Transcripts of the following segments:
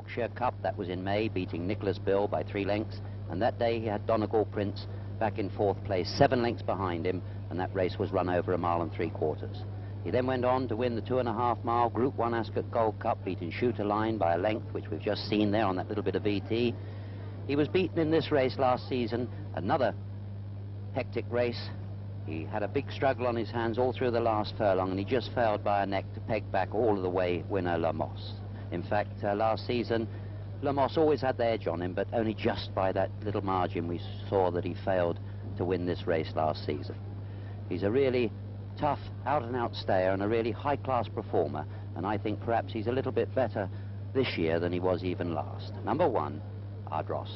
Yorkshire Cup, that was in May, beating Nicholas Bill by 3 lengths. And that day he had Donegal Prince back in 4th place, 7 lengths behind him, and that race was run over 1 3/4 miles. He then went on to win the 2.5 mile Group 1 Ascot Gold Cup, beating Shooter Line by a length, which we've just seen there on that little bit of VT. He was beaten in this race last season, another hectic race. He had a big struggle on his hands all through the last furlong, and he just failed by a neck to peg back all of the way winner Lamos. In fact, last season, Lamos always had the edge on him, but only just by that little margin we saw that he failed to win this race last season. He's a really tough, out-and-out stayer and a really high-class performer, and I think perhaps he's a little bit better this year than he was even last. Number 1, Ardross.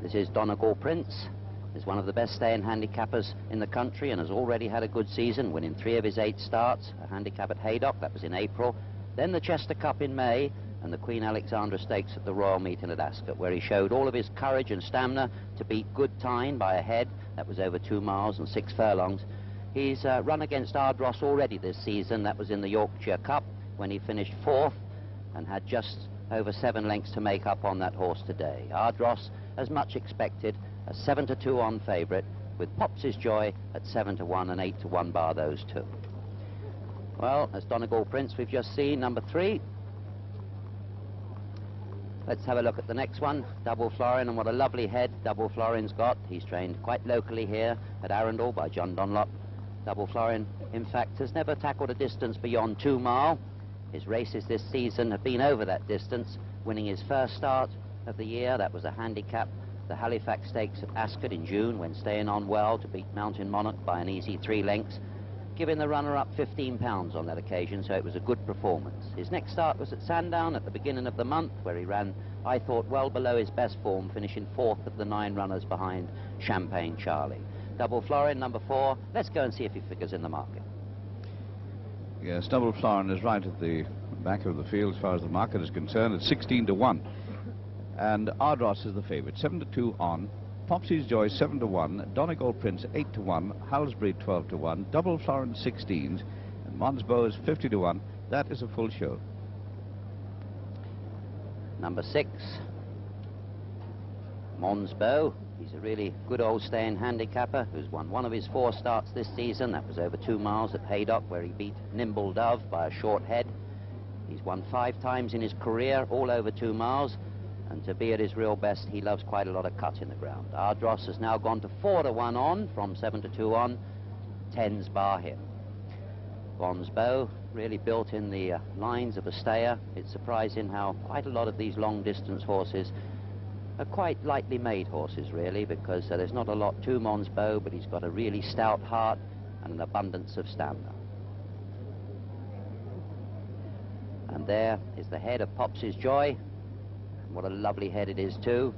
This is Donegal Prince. He's one of the best staying handicappers in the country and has already had a good season, winning 3 of his 8 starts, a handicap at Haydock, that was in April, then the Chester Cup in May, and the Queen Alexandra Stakes at the Royal Meeting at Ascot, where he showed all of his courage and stamina to beat Good Tyne by a head. That was over 2 miles and 6 furlongs. He's run against Ardross already this season. That was in the Yorkshire Cup when he finished 4th and had just over 7 lengths to make up on that horse today. Ardross, as much expected, a 7-2 on favourite, with Pops's Joy at 7-1 and 8-1 bar those 2. Well, as Donegal Prince we've just seen, number 3. Let's have a look at the next one, Double Florin, and what a lovely head Double Florin's got. He's trained quite locally here at Arundel by John Dunlop. Double Florin, in fact, has never tackled a distance beyond 2 miles. His races this season have been over that distance, winning his first start of the year. That was a handicap, the Halifax Stakes at Ascot in June, when staying on well to beat Mountain Monarch by an easy 3 lengths, giving the runner-up 15 pounds on that occasion, so it was a good performance. His next start was at Sandown at the beginning of the month, where he ran, I thought, well below his best form, finishing 4th of the 9 runners behind Champagne Charlie. Double Florin, number 4. Let's go and see if he figures in the market. Yes, Double Florin is right at the back of the field as far as the market is concerned. It's 16-1. And Ardross is the favourite, 7-2 on. Popsy's Joy 7-1, Donegal Prince 8-1, Halsbury 12-1, Double Florin 16s, and Monsbo is 50-1. That is a full show. Number 6, Monsbo. He's a really good old staying handicapper who's won 1 of his 4 starts this season. That was over 2 miles at Haydock, where he beat Nimble Dove by a short head. He's won 5 times in his career, all over 2 miles. And to be at his real best, he loves quite a lot of cut in the ground. Ardross has now gone to 4-1 on, from 7-2 on, 10s bar him. Monsbo, really built in the lines of a stayer. It's surprising how quite a lot of these long-distance horses are quite lightly made horses, really, because there's not a lot to Monsbo, but he's got a really stout heart and an abundance of stamina. And there is the head of Pops's Joy. What a lovely head it is, too.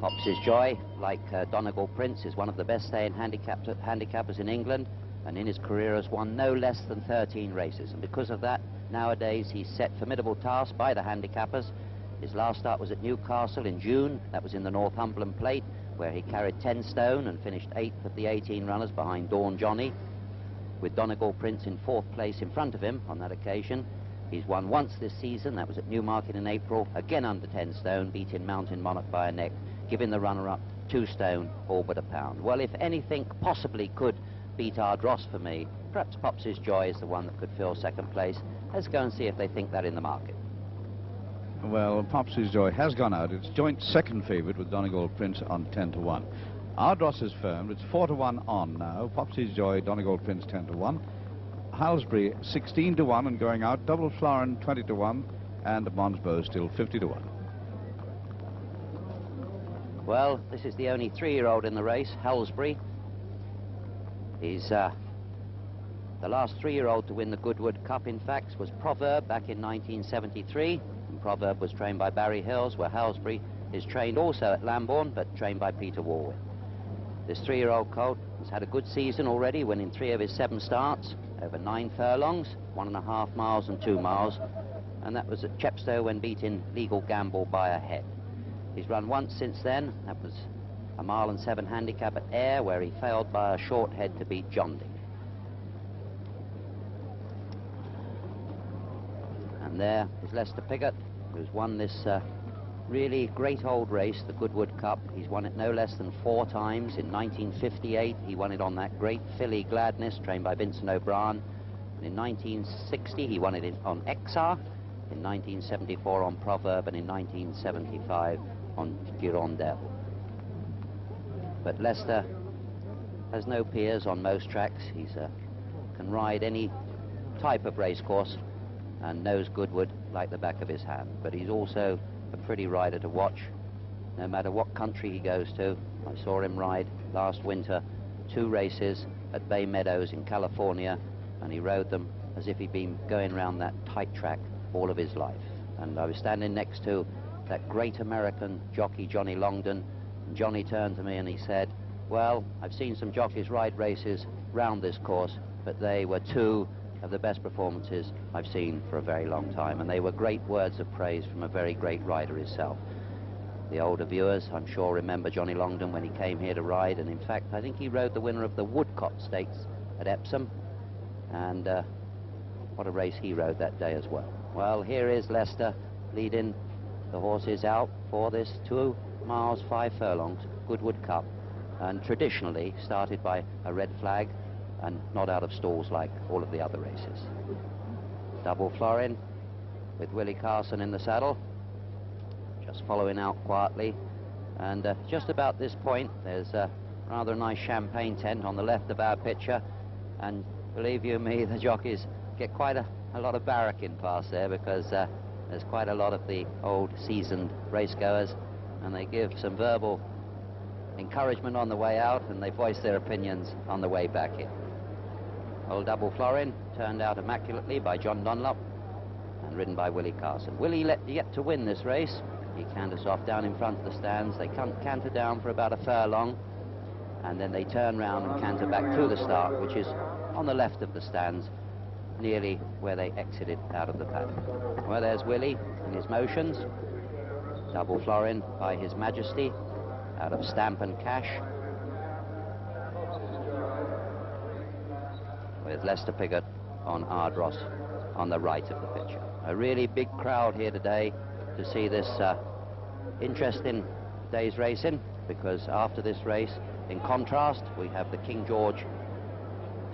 Pops's Joy, like Donegal Prince, is one of the best staying handicappers in England, and in his career has won no less than 13 races. And because of that, nowadays he's set formidable tasks by the handicappers. His last start was at Newcastle in June. That was in the Northumberland Plate, where he carried 10 stone and finished 8th of the 18 runners behind Dawn Johnny, with Donegal Prince in 4th place in front of him on that occasion. He's won once this season. That was at Newmarket in April, again under 10 stone, beating Mountain Monarch by a neck, giving the runner-up 2 stone, all but a pound. Well, if anything possibly could beat Ardross for me, perhaps Pops's Joy is the one that could fill 2nd place. Let's go and see if they think that in the market. Well, Pops's Joy has gone out. It's joint 2nd favourite with Donegal Prince on 10-1. Ardross is firm. It's 4-1 on now. Pops's Joy, Donegal Prince 10-1. Halsbury 16-1 and going out. Double Florin 20-1, and Monsbo still 50-1. Well, this is the only 3-year-old in the race, Halsbury. He's the last 3-year-old to win the Goodwood Cup, in fact, was Proverb back in 1973. And Proverb was trained by Barry Hills, where Halsbury is trained also at Lambourne, but trained by Peter Warwick. This 3-year-old colt has had a good season already, winning 3 of his 7 starts, over 9 furlongs, 1.5 miles and 2 miles, and that was at Chepstow when beating Legal Gamble by a head. He's run once since then. That was a 1.7 mile handicap at Ayr, where he failed by a short head to beat John Ding. And there is Lester Piggott, who's won this really great old race, the Goodwood Cup. He's won it no less than 4 times. In 1958, he won it on that great filly Gladness, trained by Vincent O'Brien. And in 1960, he won it on Exar. In 1974 on Proverb, and in 1975 on Girondelle. But Lester has no peers on most tracks. He can ride any type of race course and knows Goodwood like the back of his hand. But he's also a pretty rider to watch, no matter what country he goes to. I saw him ride last winter 2 races at Bay Meadows in California, and he rode them as if he'd been going around that tight track all of his life. And I was standing next to that great American jockey, Johnny Longden, and Johnny turned to me and he said, well, I've seen some jockeys ride races round this course, but they were 2 of the best performances I've seen for a very long time, and they were great words of praise from a very great rider himself. The older viewers, I'm sure, remember Johnny Longden when he came here to ride, and in fact, I think he rode the winner of the Woodcott Stakes at Epsom, and what a race he rode that day as well. Well, here is Lester leading the horses out for this 2 miles 5 furlongs Goodwood Cup, and traditionally started by a red flag and not out of stalls like all of the other races. Double Florin with Willie Carson in the saddle, just following out quietly, and just about this point there's a rather nice champagne tent on the left of our picture, and believe you me, the jockeys get quite a lot of barracking past there, because there's quite a lot of the old seasoned racegoers, and they give some verbal encouragement on the way out, and they voice their opinions on the way back in. Old Double Florin turned out immaculately by John Dunlop and ridden by Willie Carson. Willie yet to win this race. He canters off down in front of the stands. They canter down for about a furlong, and then they turn round and canter back to the start, which is on the left of the stands, nearly where they exited out of the paddock. Well, there's Willie in his motions. Double Florin by His Majesty out of Stamp and Cash, with Lester Piggott on Ardross on the right of the picture. A really big crowd here today to see this interesting day's racing, because after this race, in contrast, we have the King George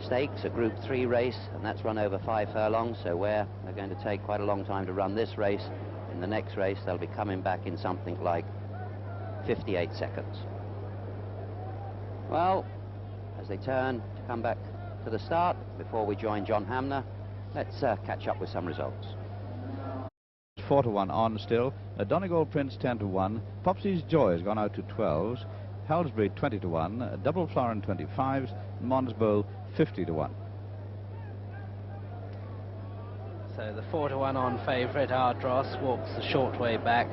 Stakes, a Group 3 race, and that's run over 5 furlongs, so where they're going to take quite a long time to run this race, in the next race they'll be coming back in something like 58 seconds. Well, as they turn to come back to the start, before we join John Hamner, let's catch up with some results. 4-1 on still. Donegal Prince 10-1. Popsy's Joy has gone out to 12s. Halsbury 20-1. Double Florin 25s. Monsbow 50-1. So the 4-1 on favourite Ardross walks the short way back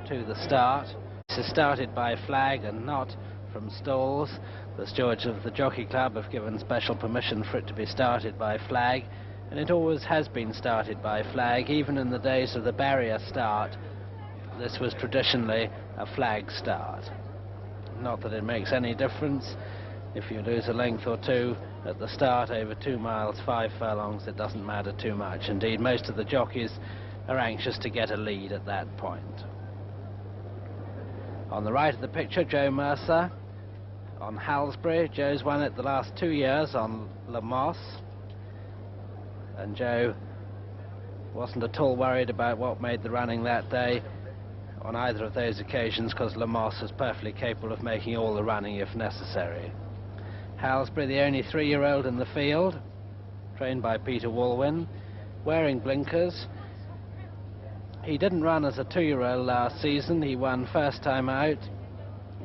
to the start. This is started by flag and not from stalls. The stewards of the Jockey Club have given special permission for it to be started by flag, and it always has been started by flag. Even in the days of the barrier start, this was traditionally a flag start. Not that it makes any difference. If you lose a length or 2 at the start over 2 miles 5 furlongs, it doesn't matter too much. Indeed, most of the jockeys are anxious to get a lead at that point. On the right of the picture, Joe Mercer on Halsbury. Joe's won it the last 2 years on Lamos, and Joe wasn't at all worried about what made the running that day on either of those occasions, because Lamos was perfectly capable of making all the running if necessary. Halsbury, the only 3-year-old in the field, trained by Peter Walwyn, wearing blinkers. He didn't run as a 2-year-old last season. He won first time out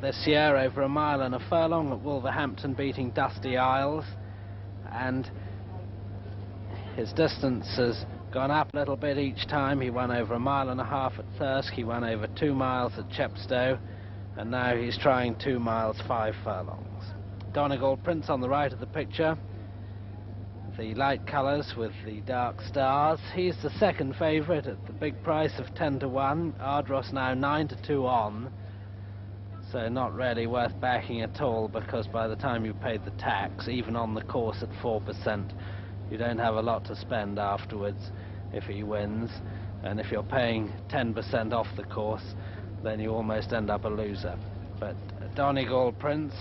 this year over 1 mile and a furlong at Wolverhampton, beating Dusty Isles, and his distance has gone up a little bit each time. He won over 1.5 miles at Thirsk, he won over 2 miles at Chepstow, and now he's trying 2 miles 5 furlongs. Donegal Prince on the right of the picture, the light colours with the dark stars. He's the second favourite at the big price of 10-1. Ardross now 9-2 on, so not really worth backing at all, because by the time you paid the tax, even on the course at 4%, you don't have a lot to spend afterwards if he wins. and if you're paying 10% off the course, then you almost end up a loser. But Donegal Prince,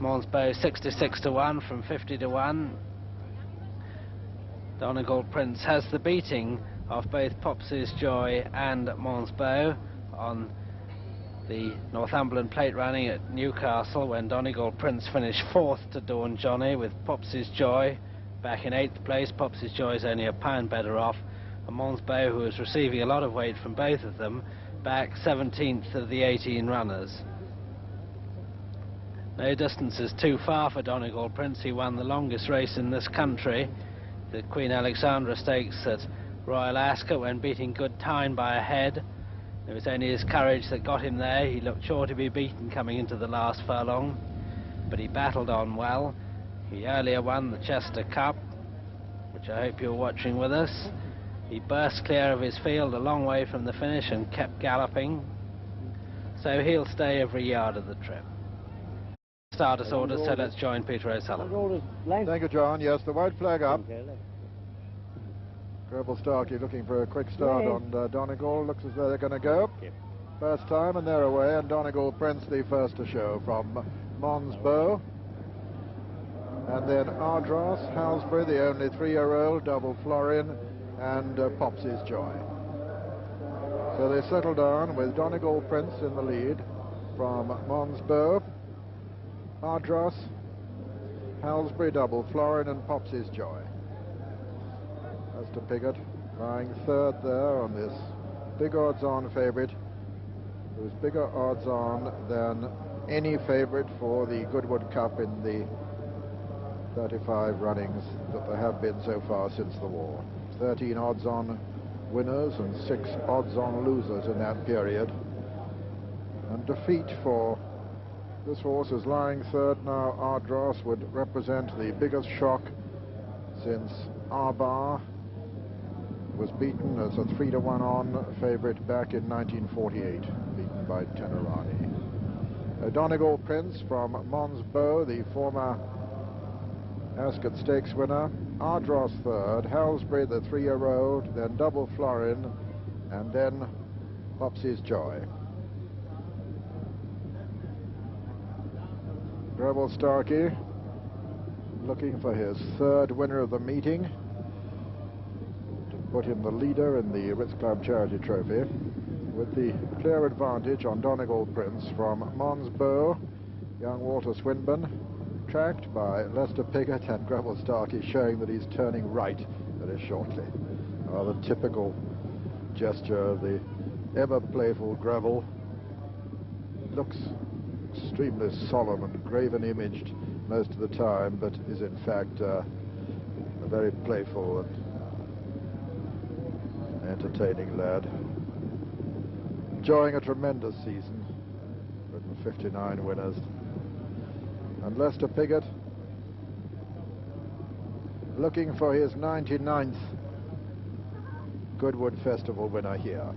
Monsbeau 66 to 1 from 50 to 1. Donegal Prince has the beating of both Popsy's Joy and Monsbeau on the Northumberland Plate running at Newcastle, when Donegal Prince finished 4th to Dawn Johnny, with Popsy's Joy back in 8th place. Popsy's Joy is only a pound better off, and Monsbeau, who is receiving a lot of weight from both of them, back 17th of the 18 runners. No distance is too far for Donegal Prince. He won the longest race in this country, the Queen Alexandra Stakes at Royal Ascot, when beating Good Time by a head. It was only his courage that got him there. He looked sure to be beaten coming into the last furlong, but he battled on well. He earlier won the Chester Cup, which I hope you're watching with us. He burst clear of his field a long way from the finish and kept galloping, so he'll stay every yard of the trip. Starters order, so let's join Peter O'Sullivan. Thank you, John. Yes, the white flag up. Greville Starkey looking for a quick start on Donegal. Looks as though they're going to go. First time, and they're away, and Donegal Prince the first to show from Monsbeau. And then Ardross, Halsbury, the only 3-year-old, Double Florin, and Popsy's Joy. So they settle down with Donegal Prince in the lead from Monsbeau, Ardross, Halsbury, Double Florin, and Popsy's Joy. As to Piggott, lying 3rd there on this big odds-on favourite, who's bigger odds-on than any favourite for the Goodwood Cup in the 35 runnings that there have been so far since the war. 13 odds-on winners and 6 odds-on losers in that period. And defeat for this horse is lying 3rd now. Ardross would represent the biggest shock since Arbar was beaten as a 3-to-1 on favourite back in 1948, beaten by Tenerani. Donegal Prince from Monsbeau, the former Ascot Stakes winner. Ardross 3rd, Halsbury the 3-year-old, then Double Florin, and then Popsy's Joy. Greville Starkey looking for his 3rd winner of the meeting to put him the leader in the Ritz Club Charity Trophy, with the clear advantage on Donegal Prince from Monsbeau. Young Walter Swinburne tracked by Lester Piggott, and Greville Starkey showing that he's turning right very shortly. The typical gesture of the ever playful Greville. Looks extremely solemn and graven imaged most of the time, but is in fact a very playful and entertaining lad, enjoying a tremendous season with 59 winners. And Lester Piggott looking for his 99th Goodwood Festival winner here.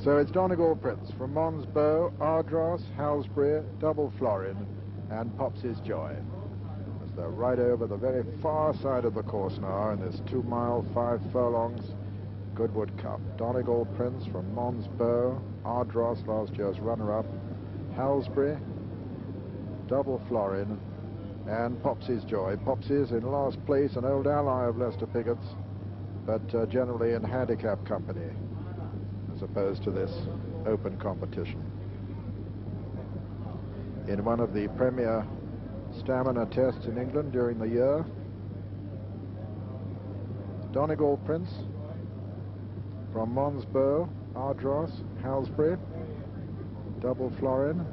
So it's Donegal Prince from Monsbeau, Ardross, Halsbury, Double Florin, and Popsy's Joy, as they're right over the very far side of the course now in this 2-mile, 5 furlongs Goodwood Cup. Donegal Prince from Monsbeau, Ardross, last year's runner-up, Halsbury, Double Florin, and Popsy's Joy. Popsy's in last place, an old ally of Lester Piggott's, but generally in handicap company as opposed to this open competition. In one of the premier stamina tests in England during the year, Donegal Prince from Monsbeau, Ardross, Halsbury, Double Florin,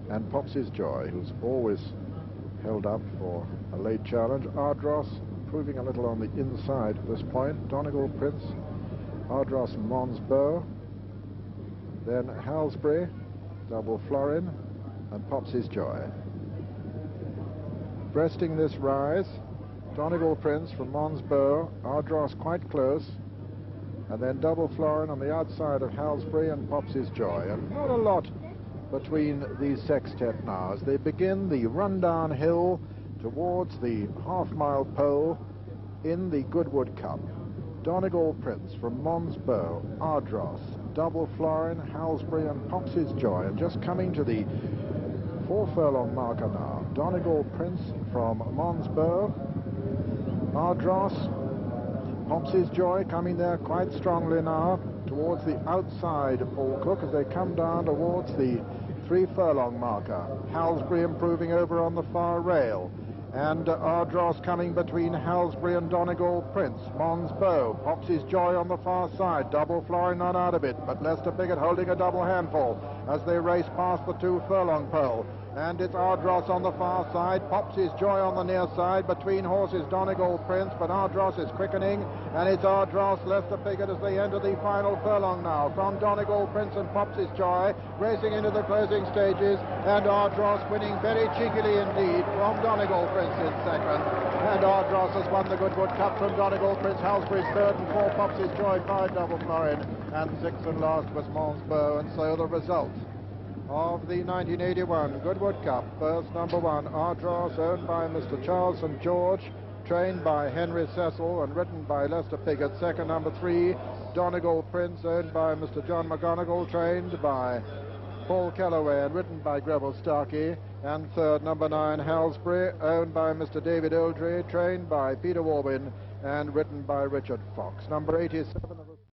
and Popsy's Joy, who's always held up for a late challenge. Ardross proving a little on the inside at this point. Donegal Prince, Ardross, Monsbeau, then Halsbury, Double Florin, and Popsy's Joy. Breasting this rise, Donegal Prince from Monsbeau, Ardross quite close, and then Double Florin on the outside of Halsbury and Popsy's Joy. And not a lot between these sextet now as they begin the run down hill towards the half-mile pole in the Goodwood Cup. Donegal Prince from Mons Bow, Ardross, Double Florin, Halsbury and Pops's Joy. And just coming to the 4 furlong marker now. Donegal Prince from Mons Bow, Ardross, Pops's Joy coming there quite strongly now towards the outside of Paul Cook as they come down towards the 3 furlong marker. Halsbury improving over on the far rail. And Ardross coming between Halsbury and Donegal Prince. Mons Bow, Pops's Joy on the far side. Double Florin not out of it, but Lester Piggott holding a double handful as they race past the 2 furlong pole. And it's Ardross on the far side, Pops's Joy on the near side, between horses Donegal Prince, but Ardross is quickening, and it's Ardross, Lester Piggott as they enter the final furlong now, from Donegal Prince and Pops's Joy, racing into the closing stages, and Ardross winning very cheekily indeed from Donegal Prince in second, and Ardross has won the Goodwood Cup from Donegal Prince. Halsbury's third, and 4 Pops's Joy, 5 Double Florin, and 6th and last was Mons Bow. And so the result of the 1981 Goodwood Cup. First, number 1, Ardross, owned by Mr. Charles St. George, trained by Henry Cecil and ridden by Lester Piggott. Second, number 3, Donegal Prince, owned by Mr. John McGonigal, trained by Paul Kellaway and ridden by Greville Starkey. And third, number 9, Halsbury, owned by Mr. David Oldry, trained by Peter Warbin and ridden by Richard Fox. Number 87